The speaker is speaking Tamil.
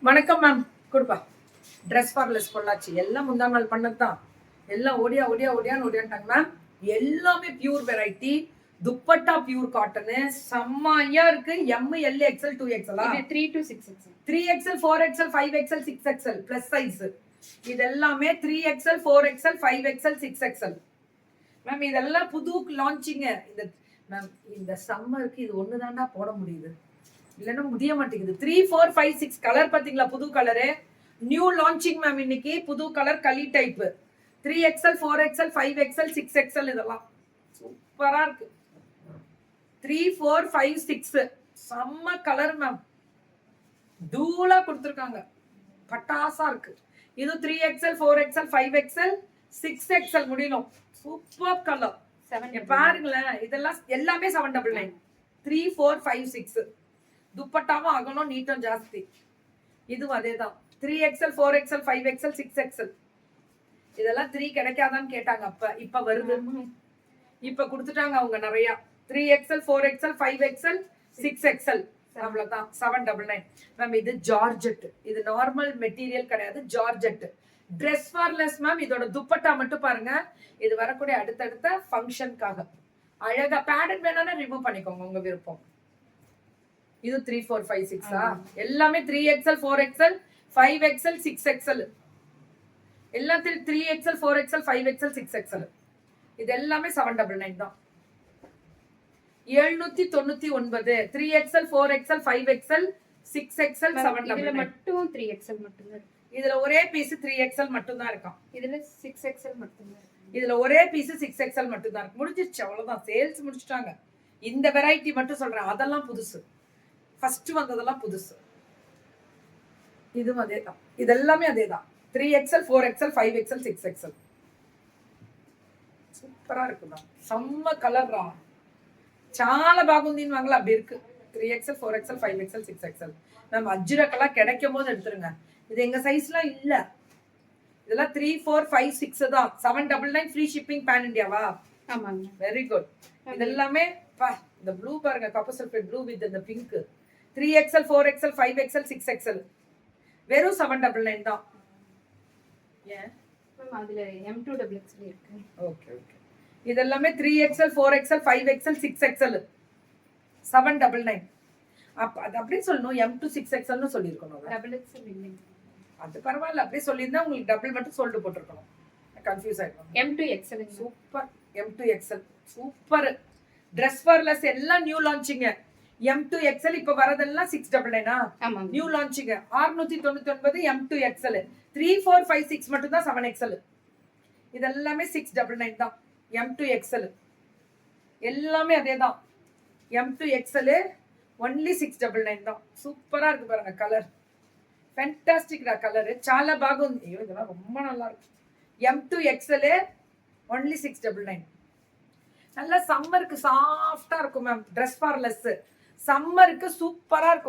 வணக்கம் மேம். கொடுப்பா. ட்ரெஸ் ஃபார்லெஸ் பொள்ளாச்சி எல்லாம் முந்தாம் நாள் பண்ணதுதான். எல்லாம் ஓடியான்ட்டாங்க மேம். எல்லாமே pure variety. Dupatta pure cotton செம்மையா இருக்கு. எம் எல் எக்ஸ்எல் 2XL இது 3 to 6XL 3XL 4XL 5XL 6XL plus size. இது எல்லாமே 3XL 4XL 5XL 6XL ma'am. இதெல்லாம் புது லான்ச்சிங்க. இந்த மேம் இந்த சம்மருக்கு இது ஒண்ணுதான்டா போட முடியுது, இல்லைன்னா முடிய மாட்டேங்குது. 3 4 5 6 கலர் பாத்தீங்களா? புது கலரு, நியூ லான்ச்சிங் மேம். இன்னைக்கு புது கலர் களி type 3XL 4XL 5XL 6XL இதெல்லாம் சூப்பரா இருக்கு. 3 4 5 6 செம்ம கலர் மேம். டூலா கொடுத்துருக்காங்க, பட்டாசா இருக்கு. இது 3XL 4XL 5XL 6XL முடியணும். சூப்பர் கலர் பாருங்களேன். இதெல்லாம் எல்லாமே 799 3 4 5 6 துப்பட்டாவும் அகலும் நீட்டும் ஜாஸ்தி. இதுவும் அதேதான் 3XL 4XL 5XL 6XL. இதெல்லாம் 3 கிடைக்காதான்னு கேட்டாங்க. இப்ப வருது, இப்ப கொடுத்துட்டாங்க அவங்க நிறைய. 3XL 4XL 5XL 6XL அவ்வளவுதான் 799 மேம். இது ஜார்ஜெட், இது நார்மல் மெட்டீரியல் கிடையாது, ஜார்ஜெட். ட்ரெஸ் ஃபார்லெஸ் மேம். இதோட துப்பட்டா மட்டும் பாருங்க. இது வரக்கூடிய அடுத்தடுத்த ஃபங்க்ஷனுக்காக அழகா பேடர்ன் வேணாலும் ரிமூவ் பண்ணிக்கோங்க, உங்க விருப்பம். இது 3 4 5 6 எல்லாமே 3XL 4XL 5XL 6XL எல்லாத்தையும் 3XL 4XL 5XL 6XL. இது எல்லாமே 799 தான். 799 3XL 4XL 5XL 6XL 799 மட்டும் 3XL மட்டும் தான். இதுல ஒரே பீஸ் 3XL மட்டும் தான் இருக்கும். இதுல 6XL மட்டும் தான். இதுல ஒரே பீஸ் 6XL மட்டும் தான் இருக்கு. முடிஞ்சிருச்சு, அவ்வளவுதான். சேல்ஸ் முடிச்சிட்டாங்க. இந்த வெரைட்டி மட்டும் சொல்றேன், அதெல்லாம் புதுசு. ஃபர்ஸ்ட் வந்ததெல்லாம் புதுசு. இதுவும் அதேதான், இதெல்லாமே அதேதான். 3XL 4XL 5XL 6XL சூப்பரா இருக்குதா, செம்ம கலர்ரா. చాలా బాగుంది வாங்கலாம், அப்படி இருக்கு. 3XL 4XL 5XL 6XL நம்ம அஜ்ரக்கெல்லாம் கிடைக்கும் போது எடுத்துருங்க. இது எங்க சைஸ்லாம் இல்ல. இதெல்லாம் 3 4 5 6 தான். 799 ஃப்ரீ ஷிப்பிங் பேன் இந்தியாவா? ஆமாங்க. Very good. இதெல்லாமே இந்த ப்ளூ பாருங்க, காப்பர் சல்ஃபேட் ப்ளூ வித் இந்த pink. 3XL 4XL 5XL 6XL வெறும் 799 தான். ஏன் மேம் அதுல M2XL இருக்கு. Okay okay. இதெல்லாமே 3XL 4XL 5XL 6XL 799. அப்ப அது அப்படியே சொல்லணும், M2 6XL னு சொல்லிருக்கணும். XXL இல்லைங்க. அது பரவாயில்ல, அப்படியே சொல்லியிருந்தா உங்களுக்கு டபுள் மட்டும் சொல்லிட்டு போட்டுருக்கணும். கன்ஃபியூஸ் ஆயிடும். M2XL super. M2XL super. Dress ஃபார்லெஸ் எல்லாம் நியூ லான்ச்சிங்க. M2XL இப்ப வரதெல்லாம் 699 நியூ லான்ச்சிங்க. 699 M2XL. 3 4 5 6 மட்டும் தான் 7XL. இதெல்லாமே 699 தான். M2XL எல்லாமே அதேதான். M2XL ஒன்லி 699 தான். சூப்பரா இருக்கு பாருங்க கலர். ஃபேண்டாஸ்டிக்டா கலர், చాలా బాగుంది. ஐயோ இதெல்லாம் ரொம்ப நல்லா இருக்கு. M2XL only 699. நல்ல சம்மருக்கு சாஃப்டா இருக்கும் மேம். ட்ரெஸ் ஃபார்லெஸ் சம்மருக்கு சூப்பரா இருக்கும்.